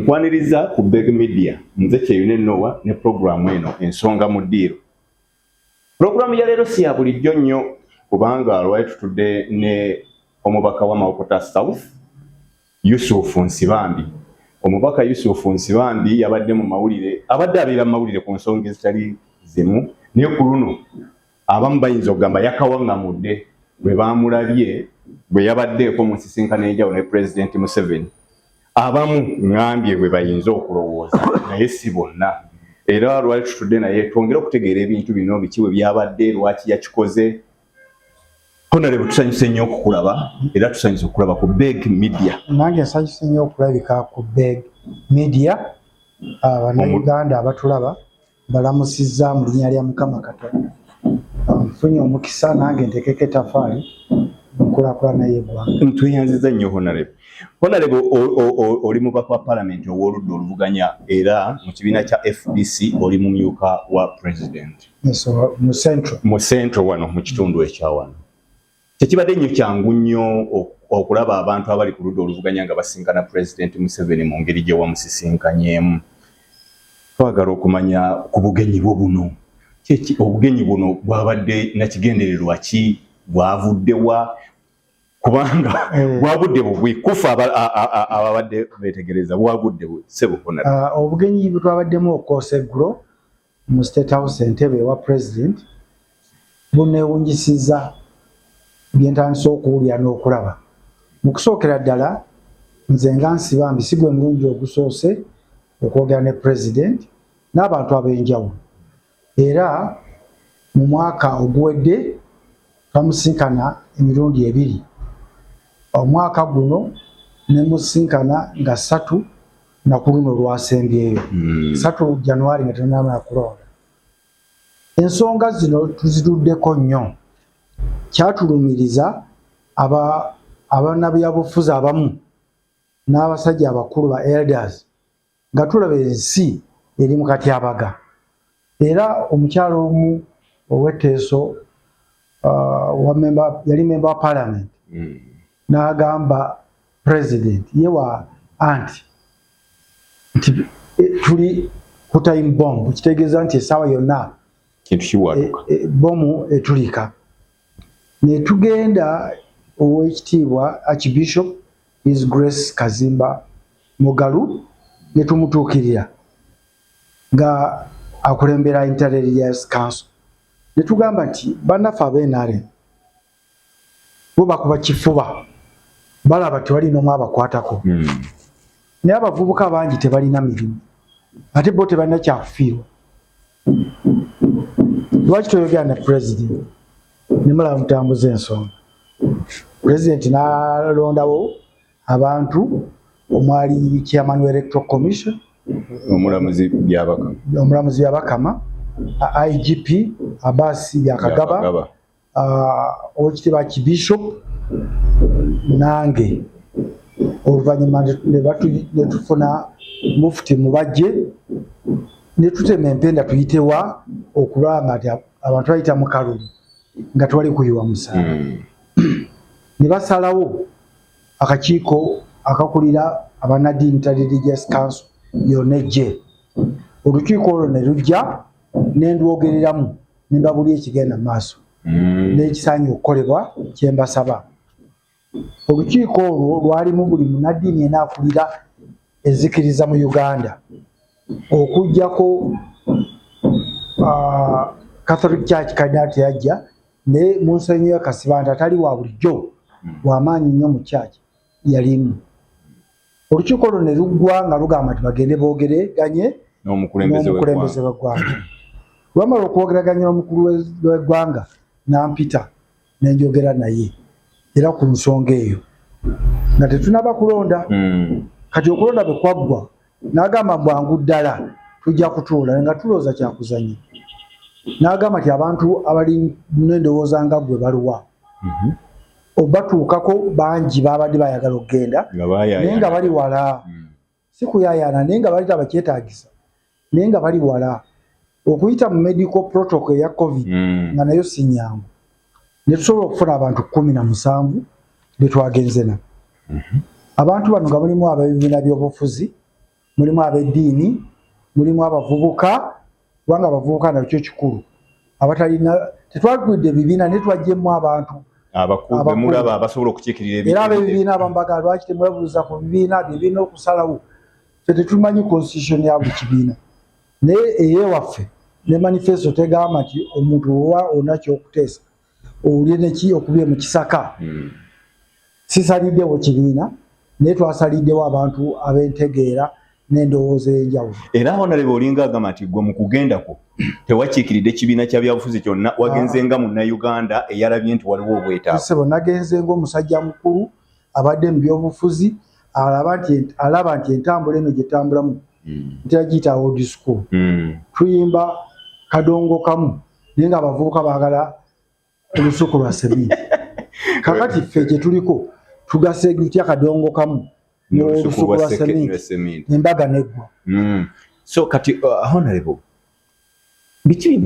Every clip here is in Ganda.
nkwaniriza ku Beg Media nze Kyeyune Noah ne programu eno ensonga mu ddiiro. Programu ya leero si ya bulijjo nnyo kubanga lwali tutudde ne omubaka wa Mawokota South Yusuf Nsibambi. Omubaka Yusuf Nsibambi yabadde mu mawulire abadde abeera mu mawulire ku nsonga ezitali zimu naye ku luno abamu bayinza okugamba yakawaŋŋamudde bwe baamulabye bwe yabaddeeko mu nsisinkano enjawulo ne President Museveni. Abamu ngambye bwe bayinza okulowooza naye si bonna. Era lwali tutudde naye twongere okutegeera ebintu bino biki bwe byabadde lwaki yakikoze. Honorable tusanyuse nnyo okukulaba era tusanyuse okulaba ku Beg Media. Nange nsanyuse nnyo okulabika ku Beg Media. Bannayuganda abatulaba balamusizza mu linnya lya Mukama Katonda. Nfunye omukisa nange ntekeko ettafaali okulaakulana y'eggwanga. Ntweyanziza nnyo Honorable. Honorable oli mubaka wa Parliament ow'oludda oluvuganya era mu kibiina kya FDC oli mumyuka wa President. So, mu central wano mu kitundu ekya wano. Tekibadde nnyo kyangu nnyo okulaba abantu abali ku ludda oluvuganya nga basinkana President Museveni mu ngeri gye wamusisinkanyeemu. Twagala okumanya ku bugenyi bwo buno. Obugenyi buno bwabadde nakigendererwa ki, bwavuddewa kubanga bwagudde bwe kufa ababadde betegereza bwagudde bwe sebukona. Obugenyi bwe twabaddemu okosegro mu State House Entebbe wa President bunewunyisiza byentandise okuwulira n'okulaba. Mu kusookera ddala nze nga Nsibambi si gwe mulungi ogusoose okwogera ne President n'abantu ab'enjawulo. Era mu mwaka oguwedde twamusinkana emirundi ebiri. Omwaka guno ne musinkana nga 3 na ku luno lwasembyeyo. 3 January nga tennamala kulonda. Ensonga zino tuzituddeko nnyo. Kyatulumiriza abannabyabufuzi abamu n'abasajja abakulu ba elders nga tulaba ensi eri mu katyabaga. Era omukyalo omu ow'etteeso yali member wa Parliament n'agamba President yewa anti nti tuli ku time bomb, kitegeeza nti essaawa yonna bomu etulika. Ne tugenda ow'ekitiibwa Archbishop His Grace Kazimba Mugalu ne tumutuukirira nga akulembera Inter-Religious Council. Ne tugamba nti bannaffe ab'NRM bo bakuba kifuba balaba tewali n'omu abakwatako. Naye abavubuka bangi tebalina mirimu ate bo tebalina kyakufiirwa. Lwaki toyogera ne President ne mulaba mutambuza ensonga? President n'alondawo abantu omwali Chairman wa Electoral Commission, omulamuzi byabakama, IGP Abasi Byakagaba, owekitiibwa Archbishop nange. Oluvannyuma ne tufuna Mufti Mubajje ne tutema empenda tuyitewa okulaba nti abantu bayita mu kalulu nga twali kuyiwa musaala. Ne basalawo akakiiko akakulira abanaddiini Inter-Religious Council yonna ejje. Olukiiko olwo ne lujja ne ndwogereramu ne mbabulya ekigenda mu maaso n'ekisaanye okukolebwa kye mbasaba. Olukiiko olwo lwalimu buli munaddiini yenna akulira enzikiriza mu Uganda okuggyako Catholic Church Cardinal teyajja ne Monsignor Kasibanda atali wa bulijjo w'amaanyi nnyo mu church yalimu. Olukiiko olwo ne luggwa nga lugamba nti bagende boogeraganye n'omukulembeze w'eggwanga. Lwamala okwogeraganya n'omukulu w'eggwanga nampita ne njogera naye era ku nsonga eyo nga tetunaba kulonda. Kati okulonda bwe kwaggwa n'agamba bwangu ddala tujja kutuula nga tulooza kyakuzannya. N'agamba nti abantu abali n'endowooza nga ggwe baluwa. Obatuukako bangi babadde bayagala okugenda naye nga bali wala. Si kuyayaana naye nga balita bakyetaagisa naye nga bali wala. Okuyita mu medical protocol eya COVID nga nayo si nnyangu. Ne tusobola okufuna abantu 17 be twagenze nabo. Abantu bano nga mulimu ab'ebibiina by'obufuzi mulimu ab'eddiini, mulimu abavubuka, kubanga abavubuka nakyo kikulu. Abatalina tetwagudde bibiina ne twajjemu abantu abakulu mulaba abasobola okukiikirira era ab'ebibiina abambaga lwaki temwebuuza ku bibiina bibiina okusalawo. Ffe tetumanyi constitution ya buli kibiina, naye eyewaffe ne manifesto tegamba nti omuntu owa onakyo okuteesa owulye neki okubye mu kisaka. Sisaliddewo kibiina naye twasaliddewo abantu ab'entegeera n'endowooza enjawulo. Era Honorable olinga agamba nti gwe mu kugendako tewakiikiridde kibiina kya byabufuzi kyonna, wagenze nga Munnayuganda eyalabye nti waliwo obwetaavu. Sebo nagenze ng'omusajja mukulu abadde mu byobufuzi alaba nti entambula eno gyetambulamu ntiyagiyita old school. Tuyimba kadongo kamu naye nga abavubuka baagala olusuku lwa seminti. Kakati ffe gye tuliko tugase tutya kadongo kamu n'olusuku lwa seminti embaga neggwa. So kati Honorable biki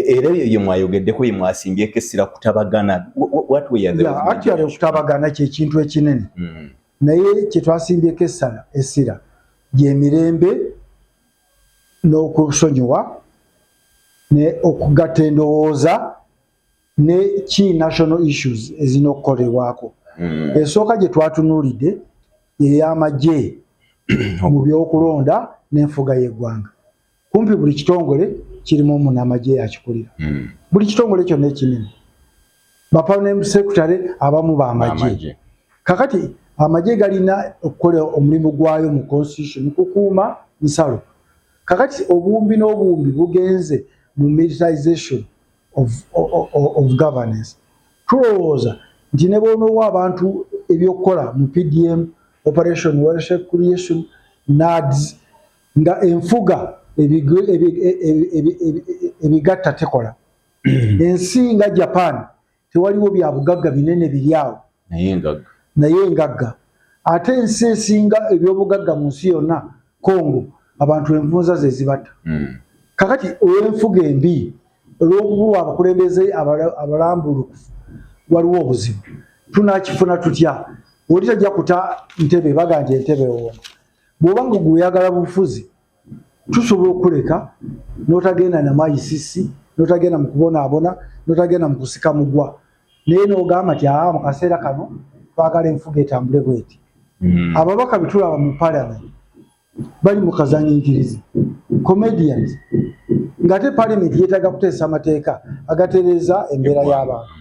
era bye mwayogeddeko bye mwasimbyeko essira kutabagana, what were the actually okutabagana kyekintu ekinene naye kyetwasimbyeko essira gy'emirembe n'okusonyiwa ne okugatta endowooza ne ki national issues ezina okukolebwako. Esooka gye twatunuulidde ey'amagye mu byokulonda n'enfuga y'eggwanga. Kumpi buli kitongole kirimu omunnamagye yakikulira. Buli kitongole kyonna ekinene bapermanent secretary abamu b'amagye. Kakati amagye galina okukola omulimu gwayo mu constitution kukuuma nsalo. Kakati obuwumbi n'obuwumbi bugenze mu militarization of governance. Tulowooza nti ne bw'onoowa abantu ebyokukola mu PDM, Operation Watershed Creation, NADS, nga enfuga ebigatta tekola. Ensi nga Japan tewaliwo bya bugagga binene biri awo naye engagga. Ate ensi esinga ebyobugagga mu nsi yonna Congo abantu envunza ze zibatta. Kakati olw'enfuga embi olw'okubulwa abakulembeze abalambulukufu waliwo obuzibu. Tunakifuna tutya? Oli tajja kuta ntebe baga nti entebe wonga. Bw'obanga gwe oyagala bufuzi tusobola okuleka n'otagenda na ICC, n'otagenda mu kubonaabona, n'otagenda mu kusika mugwa. Naye n'ogamba nti mu kaseera kano twagala enfuga etambule bweti. Ababaka betulaba mu parliament bali mu kazanyiikirizi, comedians, ng'ate parliament yeetaaga kuteesa amateeka agatereeza embeera y'abantu.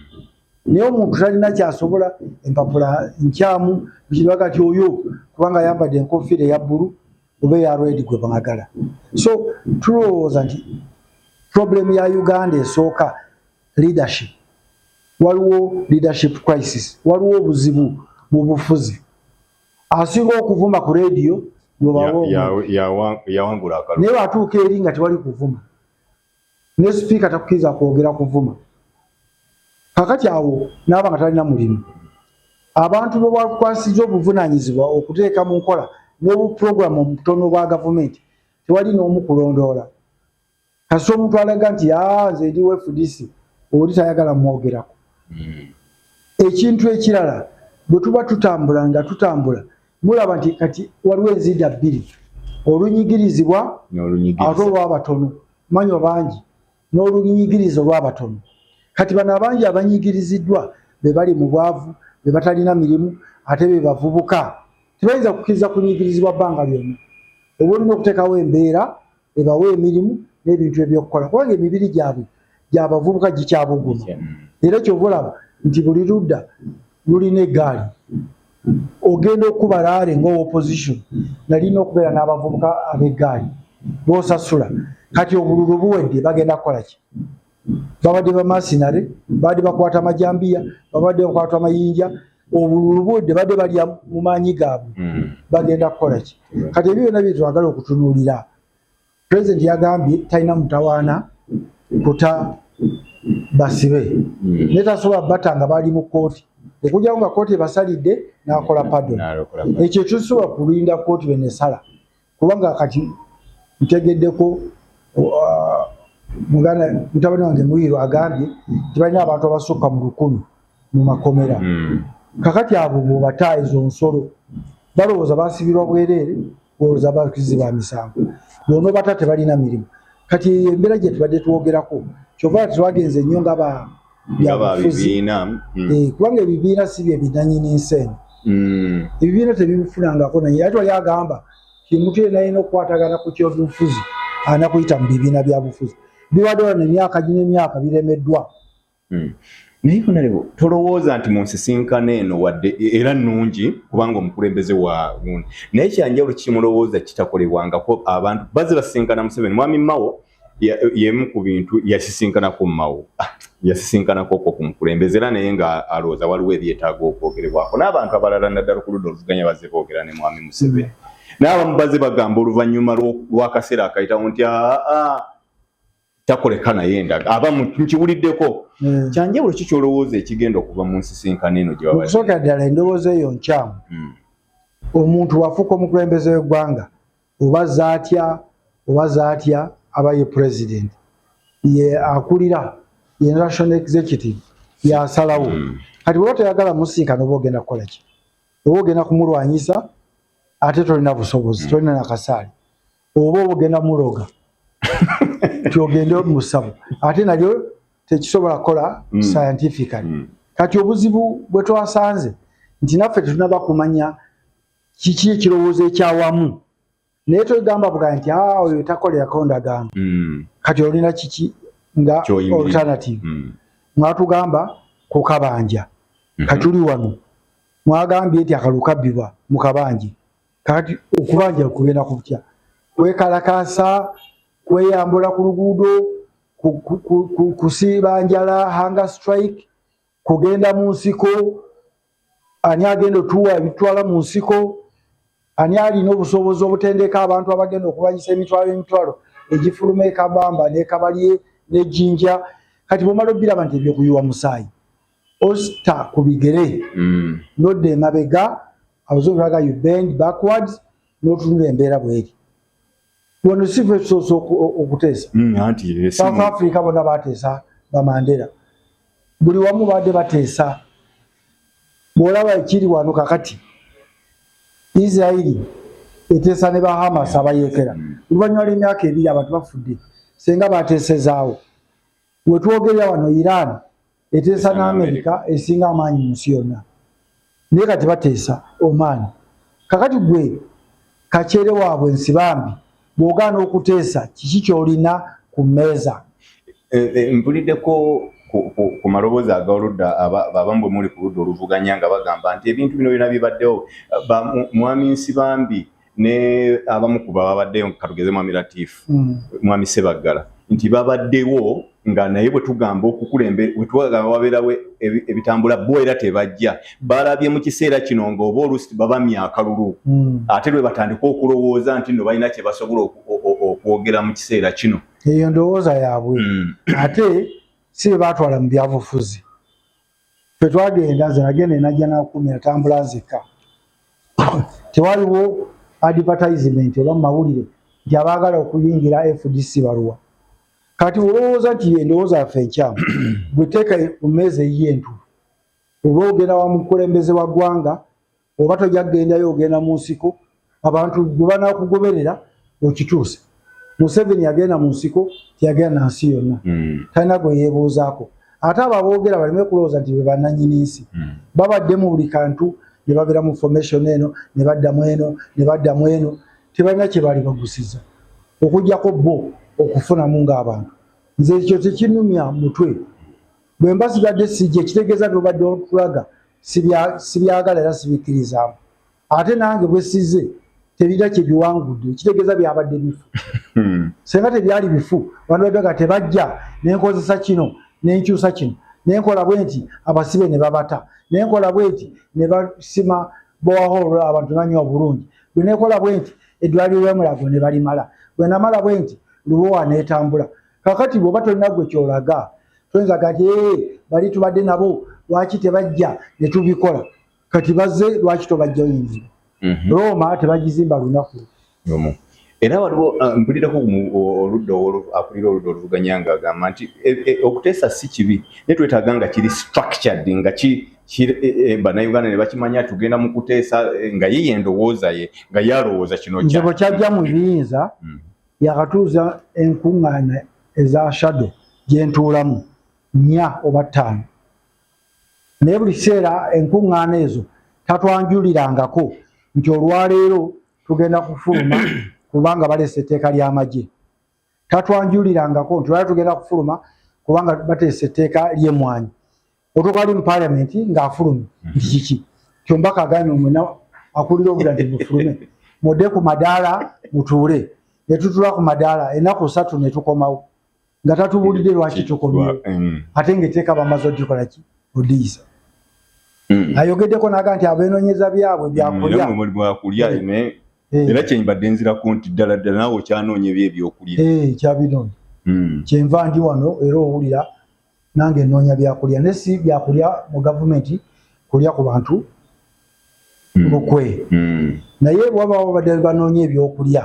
Naye omuntu talina kyasobola empapula nkyamu bikiraga ti oyo kubanga ayambadde enkofiira eya bbulu oba eya red gwe baagala. So tulowooza nti problem ya Uganda esooka leadership. Waliwo leadership crisis, waliwo obuzibu mu bufuzi. Asinga okuvuma ku radio yawangula akalulu naye atuuka eri nga tewali kuvuma, ne sipiika takkiriza kwogera kuvuma. Kakati awo n'aba nga talina mulimu. Abantu be bakwasizza obuvunaanyizibwa okuteeka mu nkola n'obupulogulamu obutono bwa gavumenti tewali n'omu kulondoola. Kasita omuntu alaga nti nze ndi FDC oli tayagala mwogerako. Ekintu ekirala bwe tuba tutambula nga tutambula mulaba nti kati waliwo enzida bbiri, olunyigirizibwa ate olw'abatono manyo bangi n'olunyigiriza olw'abatono. Kati bano abangi abanyigiriziddwa be bali mu bwavu, be batalina mirimu, ate be bavubuka tebayinza kukkiriza kunyigirizibwa bbanga lyonna. Oba olina okuteekawo embeera ebawa emirimu n'ebintu ebyokukola kubanga emibiri gyabwe gy'abavubuka gikyabuguma. Era kyova olaba nti buli ludda lulina eggaali. Ogenda okuba laale ng'opposition nalina okubeera n'abavubuka ab'eggaali b'osasula. Kati obululu buwedde bagenda kukola ki? Babadde bamasinale, babadde bakwata amajambiya, babadde bakwata amayinja, obululu buwedde badde balya mu maanyi gaabwe. Bagenda kukola ki? Kati ebyo byonna bye twagala okutunuulira. Pulezidenti yagambye talina mutawaana kuta basibe. Naye tasobola batanga bali mu kkooti. Okujjawo nga kkooti ebasalidde n'akola pardon. Ekyo tusobola kulinda kkooti benesala. Kubanga kati ntegeddeko mutabani wange Muyiiro agambye nti balina abantu abasukka mu 100 mu makomera. Kakati abo bw'obata ezo nsolo balowooza basibirwa bwereere oloza bakizi ba misango bono bata tebalina mirimu kati embera gye tubadde twogerako kyova twagenze nnyo nga bibiina kubanga ebibiina si bye binanyini nsene ebibiina tebibifunangako naye ate wali agamba kimuntu yenna alina okukwatagana ku kyobufuzi alina kuyita mu bibiina bya bufuzi biwaddewo nemyaka ginemyaka biremeddwa naye Honorable tolowooza nti mu nsisinkano eno wadde era nnungi kubanga omukulembeze wa gundi naye kyanjawulo kimulowooza kitakolebwangako abantu bazze basisinkana Museveni mwami Mao yemu ku bintu yasisinkanako Mao yasisinkanako ku mukulembeze era naye nga alowooza waliwo ebyetaaga okwogerebwako n'abantu abalala naddala ku ludda oluvuganya bazze boogera ne mwami Museveni n'abamu bazze bagamba oluvannyuma lw'akaseera akayitawo nti takoleka naye endaga abamu nkiwuliddeko kyanjawulo ki kyolowooza ekigenda okuva mu nsisinkano eno gye babadde okusooka ddala endowooza eyo nkyamu omuntu wafuuka omukulembeze w'eggwanga oba zaatya aba ye president ye akulira ye national executive yasalawo kati bw'oba toyagala musinkano oba ogenda kukola ki oba ogenda kumulwanyisa ate tolina busobozi tolina nakasaali oba ogenda muloga tyogende musabo ate nalyo tekisobola kukola scientifically kati obuzibu bwe twasanze nti naffe tetunaba kumanya kiki ekirowoozo ekyawamu naye togamba buga nti oyo takolerako ndagaano kati olina kiki nga alternative mwatugamba ku kabanja kati tuli wano mwagambye nti akalulu kabbibwa mu kabanje kati okubanja kugenda kutya kwekalakasa kweyambula ku luguudo kusiiba njala hunger strike kugenda mu nsiko ani agenda otuwa ebitwala mu nsiko ani alina obusobozi obutendeka abantu abagenda okulwanyisa emitwalo egifuluma ekabamba nekabalye nejjinja kati bwomala obiraba nti ebyokuyiwa musaayi osta ku bigere nodda emabega abazungu baga you bend backwards n'otunula embeera bweri wano si ffe tusoose okuteesa South Africa bonna bateesa bamandera buli wamu badde bateesa bw'olaba ekiri wano kakati Israeli eteesa ne Bahamas abayekera oluvannyuma lw'emyaka ebiri abantu bafudde senga bateesezaawo wetwogerera wano Iran eteesa n'Amerika esinga amaanyi mu nsi yonna naye kati bateesa Oman kakati gwe kakyere waabwe nsibambi bw'ogaana okuteesa kiki kyolina ku mmeeza mpuliddeko ku maloboozi ag'oludda abamu bwe muli ku ludda oluvuganya nga bagamba nti ebintu bino byonna bibaddewo mwami Nsibambi ne abamu ku babaddeyo katugeze mwami Latifu mwami Sebaggala nti babaddewo nga naye bwe tugamba okukulembera bwe tugamba wabeerawo ebitambula bo era tebajja balabye mu kiseera kino ng'oba oluusi babamya akalulu ate lwe batandika okulowooza nti nno balina kye basobola okwogera mu kiseera kino eyo ndowooza yaabwe ate si bwe baatwala mu byabufuzi ffe twagenda nze nagenda enajja nakumira tambula nzekka tewaliwo advertisement oba mu mawulire nti abaagala okuyingira FDC baluwa kati olowooza nti endowooza yaffe enkyamu bweteeka ku mmeeza ey'entu oba ogenda wa mukulembeze wa ggwanga oba tojja kugendayo ogenda mu nsiko abantu gwe banaakugoberera okituuse Museveni yagenda mu nsiko tiyagenda na nsi yonna talina gwe yeebuuzaako ate abo aboogera baleme kulowooza nti be bannannyini nsi babadde mu buli kantu ne babeera mu formation eno ne baddamu eno ne baddamu eno tebalina kye bali bagusiza okuggyako bo okufunamu ng'abantu nze ekyo tekinumya mutwe bwe mba sigadde sijja ekitegeeza byobadde otulaga sibyagala era sibikkirizaamu ate nange bwe sizze tebirina kye biwangudde ekitegeeza byabadde bifu senga tebyali bifu bandodaga tebajja nenkozesa kino nenkyusa kino nenkola bwe nti abasibe ne babata nenkola bwe nti ne basima bowaholo abantu banywa obulungi bwe nekola bwe nti eddwaliro ly'omulago ne balimala bwe namala bwe nti lubowa neetambula kakati bw'oba tolina gwe kyolaga toyinza kati bali tubadde nabo lwaki tebajja ne tubikola kati bazze lwaki tobajja oyinzira Roma tebagizimba lunaku era waliwo mpulirako oludda akulira oludda oluvuganya ng'agamba nti okuteesa si kibi naye twetaaga nga kiri structured nga bannayuganda ne bakimanya tugenda mu kuteesa nga ye endowooza ye nga yalowooza kino nze bwe kyajja mu biyinza yakatuuza enkuŋŋaana eza shado gye ntuulamu 4 oba 5 naye buli kiseera enkuŋŋaana ezo tatwanjulirangako nti olwaleero tugenda kufuluma kubanga baleese etteeka ly'amagye. Tatwanjulirangako nti olwaleero tugenda kufuluma kubanga bateese etteeka ly'emmwanyi. Otukaali mu paalamenti ng'afulumye nti kiki kyombaka agambye mwena akulira obudde nti mufulume mudde ku madaala mutuule ne tutuula ku madaala ennaku 3 ne tukomawo nga tatubuulidde lwaki tukomyewo ate ng'etteeka bamaze ogikola ki odiisa. Ayogeddeko n'agamba nti abeenoonyeza byabwe byakulya era kyenbadde nzirako nti ddala ddala naawe okyanoonye ebyokulya kyabinoonya kyenva ndi wano era owulira nange nnoonya byakulya ne si byakulya mu gavumenti kulya ku bantu bukwe naye wabaawo badde banoonya ebyokulya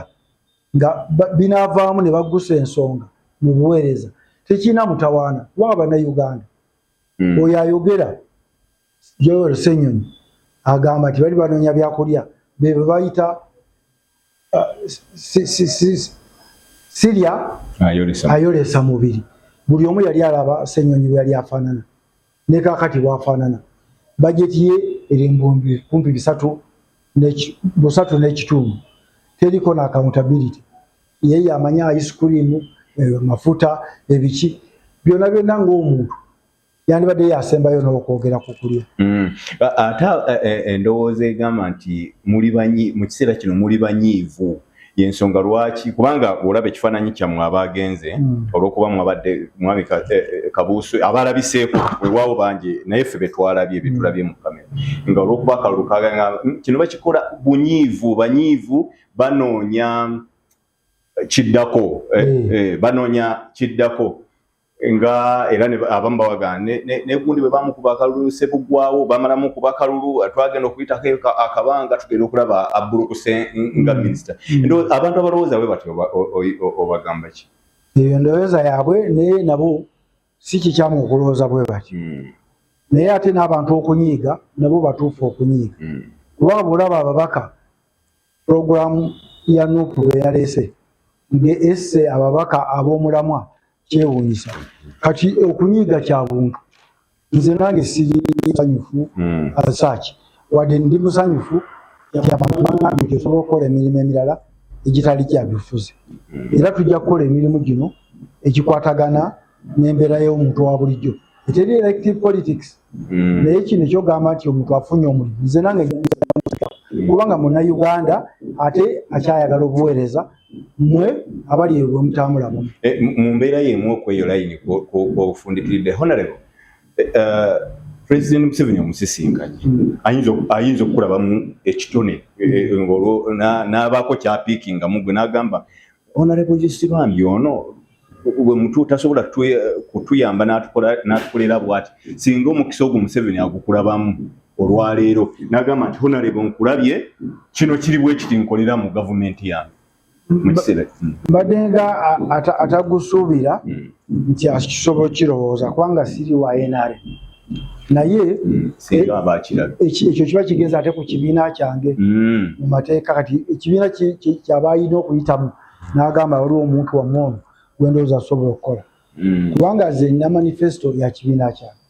nga binaavaamu ne baggusa ensonga mu buweereza tekirina mutawaana wa bannayuganda oyo ayogera Joel Ssenyonyi agamba nti bali banoonya byakulya be bayita Sirya ayolesa mubiri. Buli omu yali alaba Ssenyonyi bwe yali afaanana ne kaakati bw'afaanana. Bajeti ye eri kumpi 3 n'ekitundu. Teriko na accountability. Yeye amanya ice cream, mafuta, ebiki byonna byonna ng'omuntu yandibadde yasembayo n'okwogera ku kulya. Ate endowooza egamba nti mu kiseera kino muli banyiivu y'ensonga lwaki kubanga olaba ekifaananyi kyammwe abaagenze olw'okuba mwabadde mwami Kabuusu abalabiseeko weewaawo bangi naye ffe betwalabye betulabye mu kamera nga olw'okuba akalulu kagamba kino bakikola banyiivu banoonya kiddako nga era abamu bawagana negundi bwe bamukuba akalulu Ssebuggwawo bamalamu kuba akalulu twagenda okuyitako akabanga tugenda okulaba abbulukuse nga minisita abantu abalowooza bwe batyo obagamba ki eyo ndowooza yaabwe naye nabo si kikyamu okulowooza bwe batyo naye ate n'abantu okunyiiga nabo batuufu okunyiiga kuba bw'olaba ababaka puroguramu ya Nuupu bwe yaleese ng'esse ababaka ab'omulamwa kyewuunyisa kati okunyiiga kya buntu nze nange siri musanyufu asaki wadde ndi musanyufu kyamanya nti osobola okukola emirimu emirala egitali gya byobufuzi era tujja kukola emirimu gino ekikwatagana n'embeera y'omuntu wa bulijjo eteri elective politics naye kino ekyogamba nti omuntu afunye omulimu nze nange kubanga munnayuganda ate akyayagala obuweereza mwe abali ebwe mutambulamu mu mbeera y'emu okweyo layini kwofundikiridde honorable President Museveni omusisinkanye ayinza okulabamu ekitone n'abaako kyapiikinga mugwe n'agamba honorable Gisibambi ono bwe mutu tasobola kutuyamba n'atukolera bw'ati singa omukisa ogwo Museveni agukulabamu olwaleero n'agamba nti honorable nkulabye kino kiri bwe kiti nkolera mu gavumenti yange mbadde nga atagusuubira nti akisobola kirowooza kubanga siri wa NRM naye ekyo kiba kigenza ate ku kibiina kyange mu mateeka kati ekibiina kyaba alina okuyitamu n'agamba waliwo omuntu wamu ono gwendowooza asobola okukola kubanga ze nina manifesto ya kibiina kyange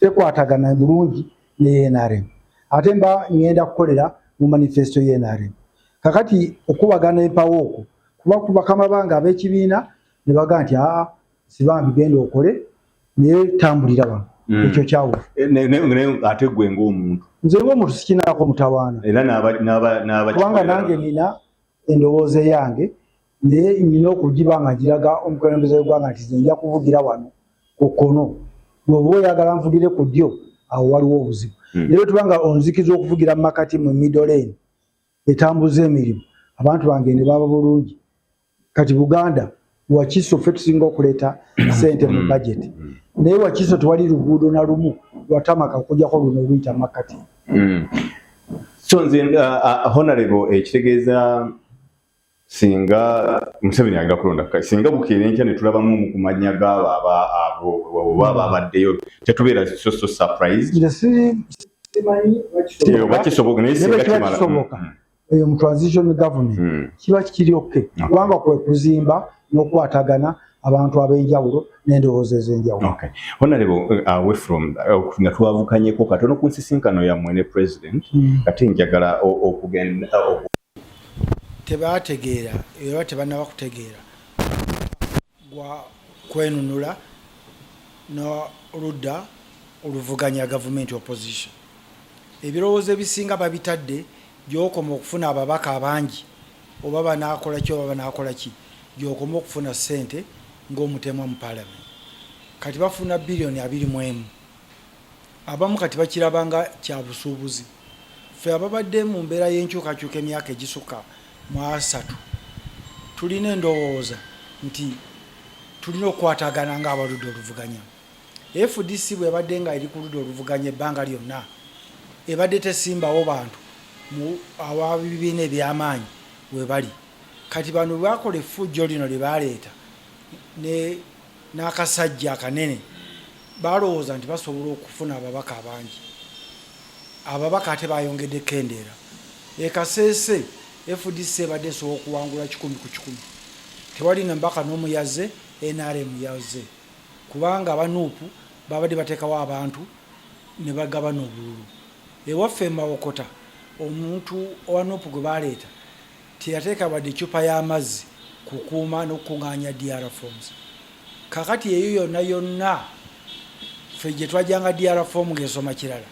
tekwatagana bulungi ne NRM ate mba ngenda kukolera mu manifesto ye NRM kakati okubagana empawo okwo kuba kubakama bange ab'ekibiina ne baga nti Sibambi genda okole naye tambulira wano ekyo kyawo ate gwe ng'omuntu nze ng'omuntu sikinaako mutawaana kubanga nange nina endowooza yange naye nina okugiba nga ngiraga omukulembeze w'eggwanga nti nze nja kuvugira wano ku kkono bw'oba oyagala nvugire ku ddyo awo waliwo obuzibu naye bwe tubanga onzikiza okuvugira mu makati mu middle lane etambuza emirimu abantu bange ne baba bulungi kati Buganda Wakiso ffe tusinga okuleeta ssente mu budget naye Wakiso tewali luguudo na lumu lwatamaka okujjako luno oluyita makati so nze honorable ekitegeeza singa Museveni agenda kulonda singa bukeera enkya ne tulabamu mu kumanya g'abo abo babaddeyo tetubeera so surprised. Bakisoboka naye singa kimala eyo mu transition government kiba kiri okay kubanga kwe kuzimba n'okwatagana abantu ab'enjawulo n'endowooza ez'enjawulo. Okay. Honorable, away from nga twavukanyeko katono ku nsisinkano yammwe ne president kati njagala okugenda tebategeera era tebannaba kutegeera gwa kwenunula n'oludda oluvuganya government opposition. Ebirowoozo ebisinga babitadde gy'okoma okufuna ababaka abangi oba banaakola ki oba banaakola ki gy'okoma okufuna ssente ng'omutemwa mu parliament. Kati bafuna biliyoni 21 abamu kati bakirabanga kya busuubuzi. Ffe ababadde mu mbeera y'enkyukakyuka emyaka egisukka mu 3 tulina endowooza nti tulina okukwatagana ng'abaludde oluvuganya. FDC bwebadde nga eri ku ludda oluvuganya ebbanga lyonna ebadde tesimbawo bantu mu awabibiina ebyamaanyi webali. Kati bano bakola effujjo lino lye baleeta n'akasajja akanene balowooza nti basobola okufuna ababaka abangi. Ababaka ate bayongedde kendeera. Ekaseese FDC ebadde esobola okuwangula 100 ku 100. Tewali na mbaka n'omuyaze NRM yaze kubanga abanuupu babadde bateekawo abantu ne bagabana obululu. Ewaffe Mawokota omuntu owanuupu gwe baleeta teyateeka wadde ecupa y'amazzi kukuuma n'okukuŋŋaanya DR forms. Kakati eyo yonna yonna ffe gye twajjanga DR form ng'esoma kirala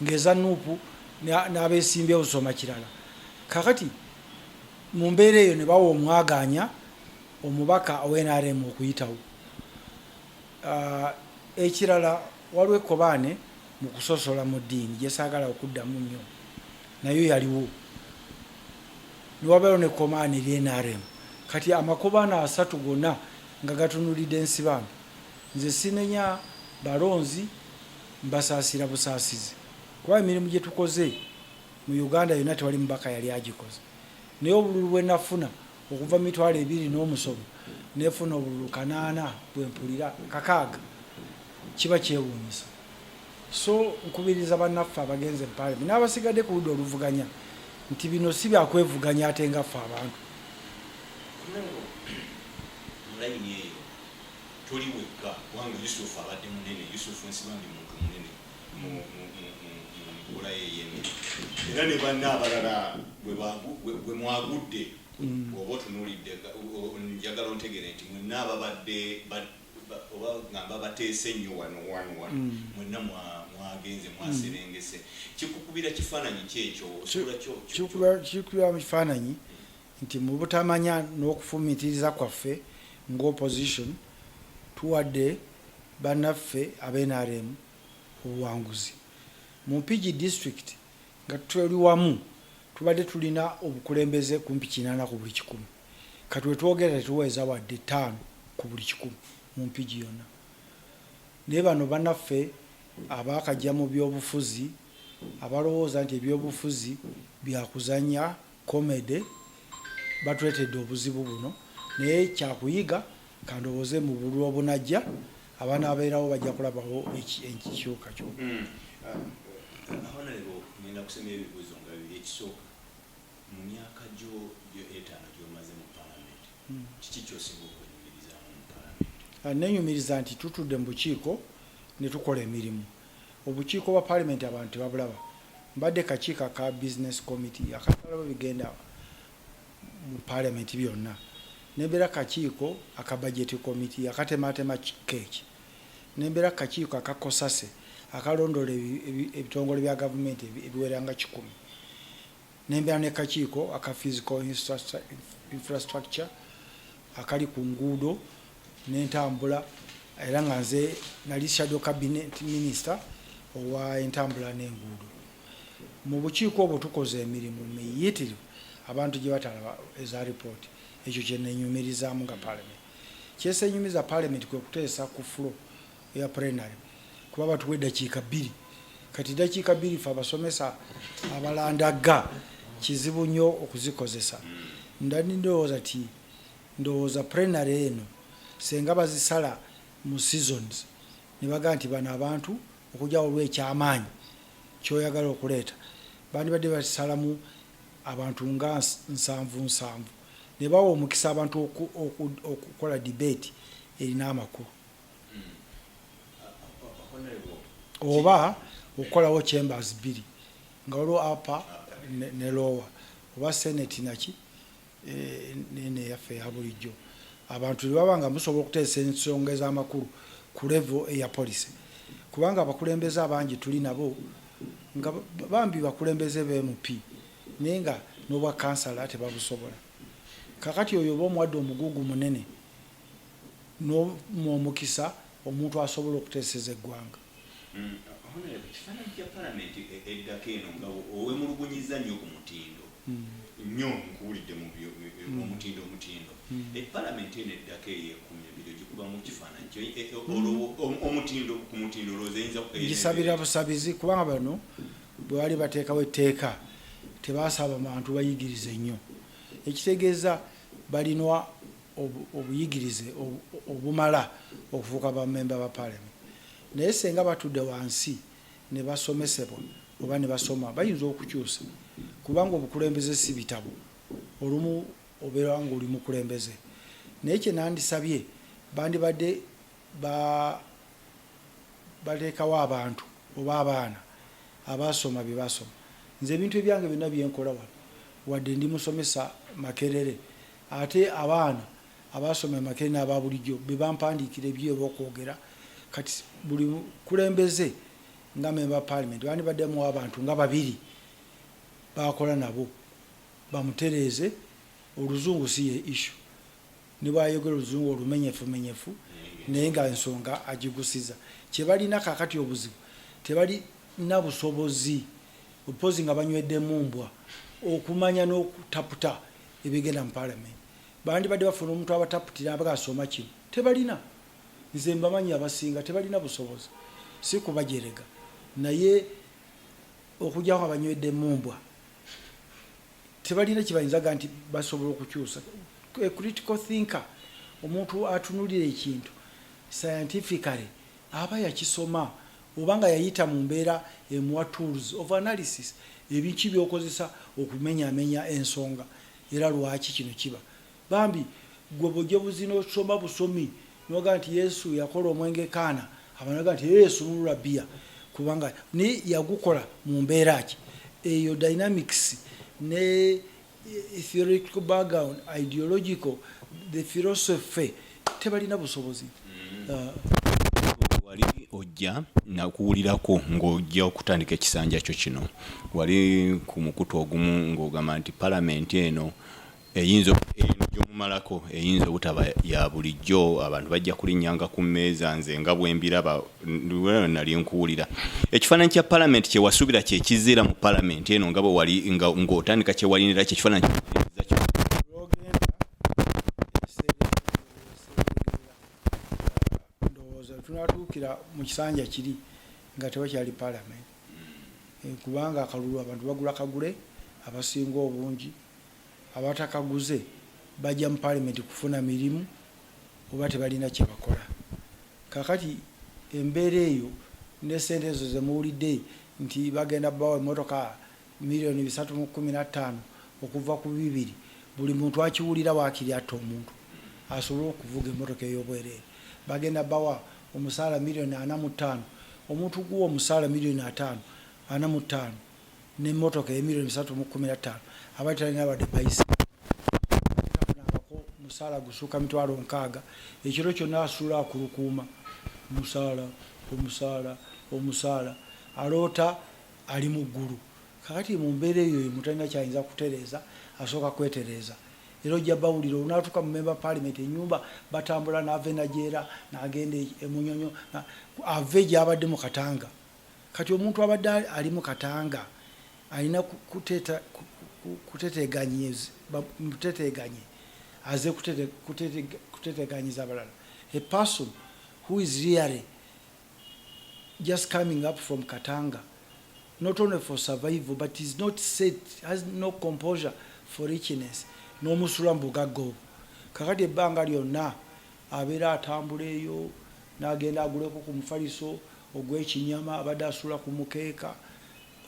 ng'eza nuupu n'abeesimbye osoma kirala. Kakati mu mbeera eyo ne bawa omwagaanya omubaka owa-NRM okuyitawo. Ekirala waliwo ekkobaane mu kusosola mu ddiini gye saagala okuddamu nnyo nayo yaliwo. Niwabeewo n'ekkobaane eri-NRM. Kati amakobaane 3 gonna nga gatunulidde ensibambi. Nze sinenya balonzi mbasaasira busaasizi kuba emirimu gye tukoze mu Uganda yonna tewali mubaka yali agikoze. Naye obululu bwe nafuna okuva 20 n'omusomo nefuna obululu 8 bwe mpulira 6 kiba kyewuunyisa. So nkubiriza bannaffe abagenze mu parliament n'abasigadde ku ludda oluvuganya nti bino si byakwevuganya ate nga ffe abantu. Mulayini eyo toli wekka kubanga Yusufu abadde munene. Yusufu Nsibambi muntu munene mu nkola y'ey'emmere era ne banna abalala bwe mwagudde oba otunuulidde njagala ontegere nti mwenna ababadde oba ngamba bateese nnyo wano mwenna mwagenze mwaserengese. Kikukubira kifaananyi kyekyo osula kikubira mu kifaananyi nti mu butamanya n'okufumitiriza kwaffe ng'opposition tuwadde bannaffe ab'NRM obuwanguzi. Mu Mpigi district nga tuli wamu tubadde tulina obukulembeze kumpi 8 ku buli 100. Kati wetwogera tetuweeza wadde 5 ku buli 100 mu Mpigi yonna. Naye bano bannaffe abaakajja mu byobufuzi abalowooza nti ebyobufuzi byakuzanya komede batuletedde obuzibu buno naye kyakuyiga kandowooze mu bululu obunajja abaana abeerawo bajja kulabawo ekikyuka kyo. Honorable, ngenda kusemba ebibuuzo nga bibiri. Ekisooka mu myaka gyo 5 gy'omaze mu parliament kiki ky'osinga okwenyumirizaamu mu parliament? Nenyumiriza nti tutudde mu bukiiko ne tukola emirimu. Obukiiko bwa parliament abantu tebabulaba. Mbadde kakiiko aka business committee akatalaba bigenda mu parliament byonna. Nembeera kakiiko aka budget committee akatematema keeki. Nembeera kakiiko aka kosase akalondola ebitongole bya gavumenti ebiweranga 10. Nembeera ne kakiiko aka physical infrastructure akali ku nguudo n'entambula era nga nze nali shadow cabinet minister owa entambula n'enguudo. Mu bukiiko obwo tukoze emirimu miyitirivu abantu gye batalaba eza report. Ekyo kye nenyumirizaamu nga parliament. Kyesenyumiza parliament kwe kuteesa ku floor ya plenary kuba batuwa eddakiika 2. Kati dakiika 2 fe abasomesa abalandaga kizibu nnyo okuzikozesa. ndani ndowooza plenary eno senga bazisala mu seasons ne baga nti bano abantu okujja olw'ekyamaanyi kyoyagala okuleeta bandibadde basalamu abantu nga 7 ne bawa omukisa abantu okukola debate erina amakulu oba okukolawo chambers 2 nga waliwo upper ne lower oba senate naki nene yaffe ya bulijjo abantu baba nga musobola okuteesa ensonga ez'amakulu ku level eya policy kubanga abakulembeze abangi tuli nabo nga bambi bakulembeze b'MP naye nga n'obwa kansala tebabusobola kakati oyo oba omuwadde omugugu munene n'omukisa omuntu asobola okuteeseza eggwanga. Ekifaananyi kya palamenti eddako eno nga owemulugunyiza nnyo ku mutindo nnyo nkuwulidde mu omutindo epalamenti eno eddako eyekumya gikuba mu kifaananyi omutindo ku mutindo olowooza eyinza gisabira busabizi kubanga bano bwe bali bateekawo etteeka tebasaba bantu bayigirize nnyo ekitegeeza balinwa obuyigirize obumala okufuuka bamemba ba palamenti naye senga batudde wansi ne basomesebwa oba ne basoma bayinza okukyusa kubanga obukulembeze si bitabo olumu obeera nga oli mukulembeze naye kye nandisabye bandibadde bateekawo abantu oba abaana abasoma bye basoma nze ebintu ebyange byonna byenkola wano wadde ndi musomesa Makerere ate abaana abasoma Makerere n'aba bulijjo be bampandiikira ebyo okwogera kati buli kulembeze nga member parliament bandibaddemu abantu nga 2 bakola nabo bamutereeze oluzungu si ye issue ne bayogera oluzungu olumenyefu naye nga ensonga agigusiza kye balina kakati obuzibu tebali na busobozi opozi nga banywedde mumbwa okumanya n'okutaputa ebigenda mu parliament bandibadde bafuna omuntu abataputira abagasoma kino tebalina nze mbamanyi abasinga tebalina busobozi si kubajerega naye okujjawo abanywedde mumbwa tebalina kibayinzaga nti basobola okukyusa critical thinker omuntu atunulira ekintu scientifically aba yakisoma obanga yayita mu mbeera emuwa tools of analysis ebiki byokozesa okumenyamenya ensonga era lwaki kino kiba bambi gwe bojje buzina osoma busomi noga nti Yesu yakola omwenge kaana abanaga nti Yesu nulula bia kubanga ni yagukola mu mbeera ki eyo dynamics ne theoretical background ideological the philosophy tebalina busobozi wali ojja nakuwulirako ng'ojja okutandika ekisanja kyo kino wali ku mukutu ogumu ng'ogamba nti palamenti eno eyinza gyomumalako eyinza obutaba ya bulijjo abantu bajja kulinnyanga ku mmeeza nze nga bwembiraba nali nkuwulira ekifaananyi kya palamenti kye wasuubira kye kiziira mu palamenti eno nga bwe wali ng'otandika kye walinira kye kifaananyi tunatuukira mu kisanja kiri nga tewakyali palamenti kubanga akalulu abantu bagula kagule abasinga obungi abatakaguze bajja mu palamenti kufuna mirimu oba tebalina kye bakola kakati embeera eyo ne sente ezo zemuwulidde nti bagenda bawa emmotoka $315,000 okuva ku 2 buli muntu akiwulira waakiri atta omuntu asobole okuvuga emmotoka ey'obwereere bagenda bawa omusaala $45,000 omuntu guwa omusaala $45,000 n'emmotoka $315,000 abatalina badde bayisa omusaala gusuuka $60,000 ekiro kyonna asuula akulukuuma omusaala aloota ali mu ggulu kakati mu mbeera eyo mutalina kyayinza kutereeza asooka kwetereeza era ojja bawulira onaatuuka mu member parliament ennyumba batambula n'ava enajeera n'agenda emunyonyo ave gy'abadde mu katanga kati omuntu abadde ali mu katanga alina kuteteganye aze kuteteganyiza abalala a person who is really just coming up from Katanga not only for survival but is not set, has no composure for richness n'omusula mu bugagga obwo. Kakati ebbanga lyonna abeera atambula eyo n'agenda aguleko ku mufaliso ogw'ekinyama abadde asula ku mukeeka,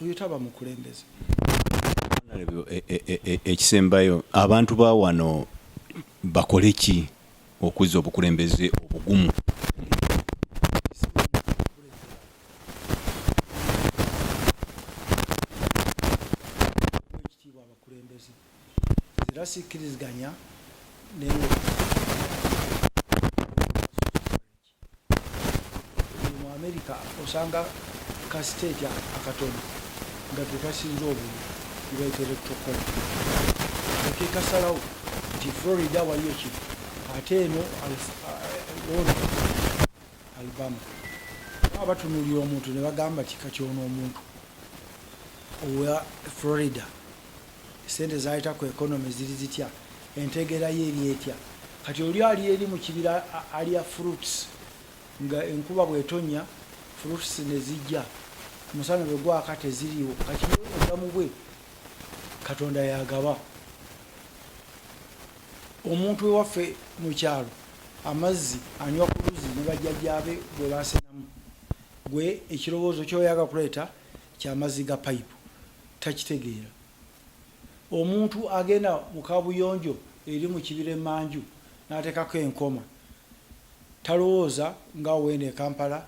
oyo taba mukulembeze. Ekisembayo abantu ba wano bakole ki okuzza obukulembeze obugumu? Ekitiibwa abakulembeze era sikkiriziganya mu America osanga ka state akatono nga tekasinza obulu ibaita electoral ekikasalawo nti Florida waliyo ki ate eno Alabama abatunulira omuntu ne bagamba ti kakyono omuntu owa Florida sente zayita ku economy ziri zitya entegera ye eri etya kati oli ali eri mu kibira alya fruits nga enkuba bwetonya fruits ne zijja musana bwe gwaka teziriwo kati odamu bwe Katonda yagaba omuntu ewaffe mu kyalo amazzi anywa ku luzzi ne bajjajjaabe bwe basenamu gwe ekirowoozo kyoyaga kuleeta kyamazzi ga payipu takitegeera. Omuntu agenda mu kabuyonjo eri mu kibira emanju n'ateekako enkoma talowooza nga wene e Kampala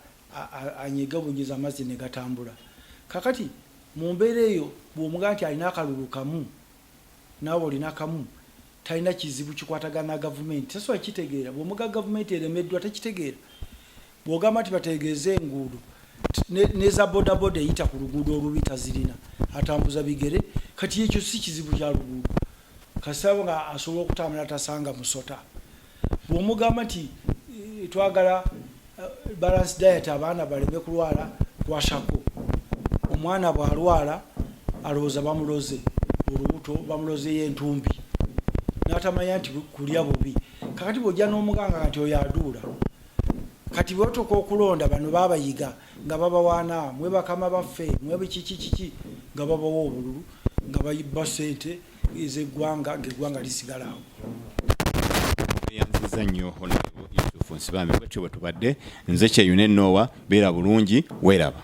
anyiga bunyiza amazzi ne gatambula. Kakati mu mbeera eyo bw'omugaa nti alina akalulu kamu naawe olina kamu talina kizibu kikwatagana na gavumenti tasobola kitegeera. Bw'omugaa gavumenti eremeddwa takitegeera. Bw'ogamba nti bategeeze enguudo neza bodaboda eyita ku luguudo olubi tazirina atambuza bigere kati ekyo si kizibu kya luguudo kasaba nga asobola okutambula tasanga musota. Bw'omugamba nti twagala balance diet abaana baleme kulwala kwashako omwana bw'alwala alowooza bamuloze olubuto bamuloze y'entumbi n'atamanya nti kulya bubi. Kakati bw'ojja n'omuganga nti oyo aduula kati bw'otuuka okulonda bano baabayiga nga babawaana mwe bakama baffe mwe bikiki nga babawa obululu nga bayibba ssente ez'eggwanga ng'eggwanga lisigala awo. Yanziza nnyo Honorable Yusufu Nsibambi bwetyo bwe tubadde nze Kyeyune Noah beera bulungi weeraba.